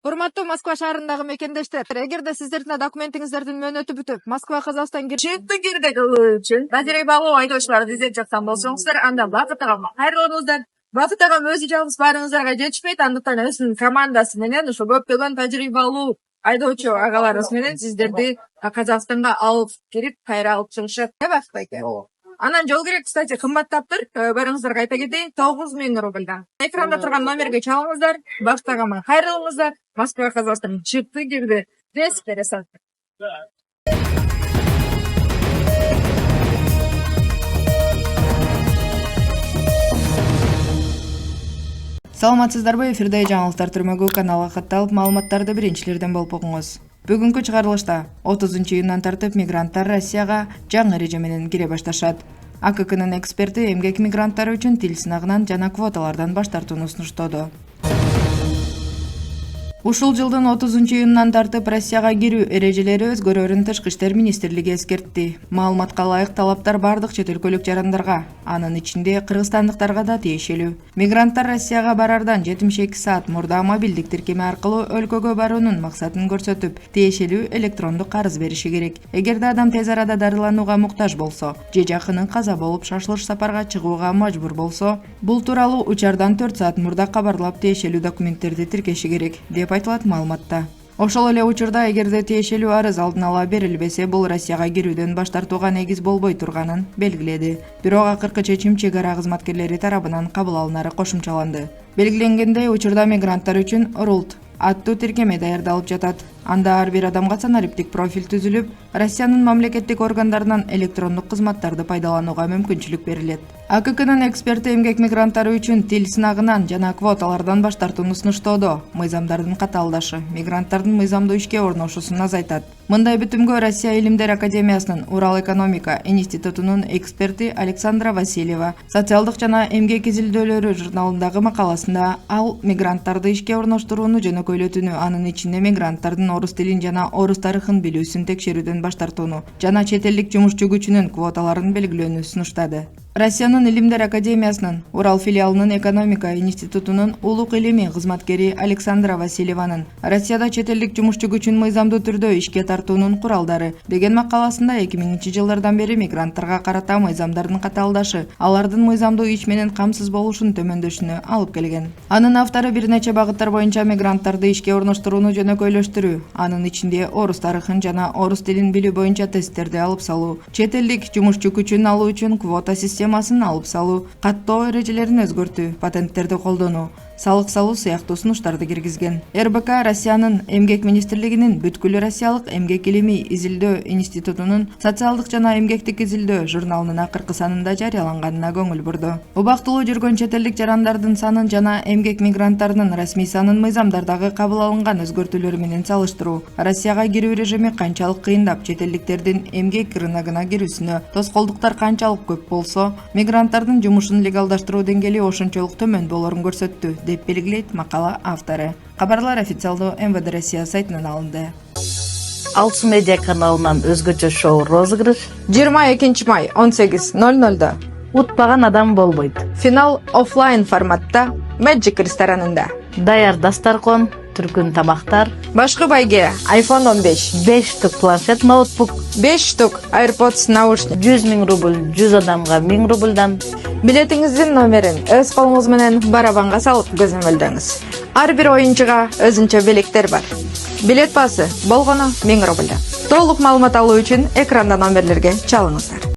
Урматтуу Москва шаарындагы мекендештер, эгерде сиздердин документиңиздердин мөөнөтү бүтүп, Москва Казакстан Чекти кирдек кылуу үчүн тажрыйбалуу айдоочуларды издеп жаткан болсоңуздар, анда Бакыт агама кайрылыңыздар. Бакыт агам өзү жалгыз баарыңыздарга жетишпейт, андыктан өзүнүн командасы менен ушу көптөгөн тажрыйбалуу айдоочу агаларыбыз менен сиздерди Казакстанга алып кирип, кайра алып чыгышат. Бакыт байке. Анан жол керек, кстати, кымбаттаптыр. Барыңыздарга айта кетейин, 9000 рубльдан. Экранда турган номерге чалыңыздар, Бакыт агама кайрылыңыздар. Москва Казакстан чыкты кирди. Дес пересат. Саламатсыздарбы, эфирде жаңылыктар түрмөгү каналга катталып, маалыматтарды биринчилерден болуп окуңуз. Бүгүнкү чыгарылышта 30 июндан тартып мигранттар Россияга жаңы эреже менен кире башташат. АККнын эксперти эмгек мигранттары үчүн тил сынагынан жана квоталардан баш тартууну сунуштоду. Ушул жылдын 30 июнунан тартып Россияга кирүү эрежелери өзгөрөрүн Тышкы иштер министрлиги эскертти. Маалыматка ылайык талаптар бардык чет өлкөлүк жарандарга, анын ичинде кыргызстандыктарга да тиешелүү. Мигранттар Россияга барардан 72 саат мурда мобилдик тиркеме аркылуу өлкөгө баруунун максатын көрсөтүп, тиешелүү электрондук арыз бериши керек. Эгерде адам тез арада дарыланууга муктаж болсо, же жакынын каза болуп шашылыш сапарга чыгууга мажбур болсо, бул тууралуу учардан 4 саат мурда кабарлап тиешелүү документтерди тиркеши керек деп айтылат маалыматта. Ошол эле учурда эгерде тиешелүү арыз алдын ала берилбесе, бул Россияга кирүүдөн баш тартууга негиз болбой турганын белгиледи. Бирок акыркы чечим чек ара кызматкерлери тарабынан кабыл алынары кошумчаланды. Белгиленгендей, учурда мигранттар үчүн РУЛТ аттуу тиркеме даярдалып жатат. Анда ар бир адамга санариптик профиль түзүлүп, Россиянын мамлекеттик органдарынан электрондук кызматтарды пайдаланууга мүмкүнчүлүк берилет. АККнын эксперти эмгек мигранттары үчүн тил сынагынан жана квоталардан баш тартууну сунуштоодо. Мыйзамдардын катаалдашы мигранттардын мыйзамдуу ишке орношуусун азайтат. Мындай бүтүмгө Россия Илимдер Академиясынын Урал экономика институтунун эксперти Александра Васильева социалдык жана эмгек изилдөөлөрү журналындагы макаласында ал мигранттарды ишке орноштурууну жөнөкөйлөтүүнү, анын ичинде мигранттардын орус тилин жана орус тарыхын билүүсүн текшерүүдөн баш тартууну жана чет элдик жумушчу күчүнүн квоталарын белгилөөнү сунуштады. Россиянын Илимдер Академиясынын Урал филиалынын экономика институтунун улук илимий кызматкери Александра Васильеванын Россияда чет элдик жумушчу күчүн мыйзамдуу түрдө ишке тартуунун куралдары деген макаласында 2000-жылдардан бери мигранттарга карата мыйзамдардын катаалдашы алардын мыйзамдуу иш менен камсыз болушун төмөндөшүнө алып келген. Анын автору бир нече багыттар боюнча мигранттарды ишке орноштурууну жөнөкөйлөштүрүү, анын ичинде орус тарыхын жана орус тилин билүү боюнча тесттерди алып салуу, чет элдик жумушчу күчүн алуу үчүн квота системасын алып салуу, каттоо эрежелерин өзгөртүү, патенттерди колдонуу, салык салуу сыяктуу сунуштарды киргизген. РБК Россиянын эмгек министрлигинин бүткүл Россиялык эмгек илимий изилдөө институтунун социалдык жана эмгектик изилдөө журналынын акыркы санында жарыяланганына көңүл бурду. Убактылуу жүргөн чет элдик жарандардын санын жана эмгек мигранттарынын расмий санын мыйзамдардагы кабыл алынган өзгөртүүлөр менен салыштыруу, Россияга кирүү режими канчалык кыйындап, чет элдиктердин эмгек рыногуна кирүүсүнө тоскоолдуктар канчалык көп болсо, мигранттардын жумушун легалдаштыруу деңгээли ошончолук төмөн болорун көрсөттү деп белгилейт макала автору. Кабарлар официалдуу МВД Россия сайтынан алынды. Алтын медиа каналынан өзгөчө шоу розыгрыш 22 май 18:00-да. Утпаган адам болбойт. Финал офлайн форматта Magic ресторанында. Даяр дастаркон, түркүн тамактар, Башкы байге iPhone 15, 5 штук планшет ноутбук, 5 штук AirPods наушник, 100 000 рубль 100 адамга 1000 рубльдан. Билетиңиздин номерин өз колуңуз менен барабанга салып көзөмөлдөңүз. Ар бир оюнчуга өзүнчө билеттер бар. Билет баасы болгону 1000 рубль. Толук маалымат алуу үчүн экранда номерлерге чалыңыздар.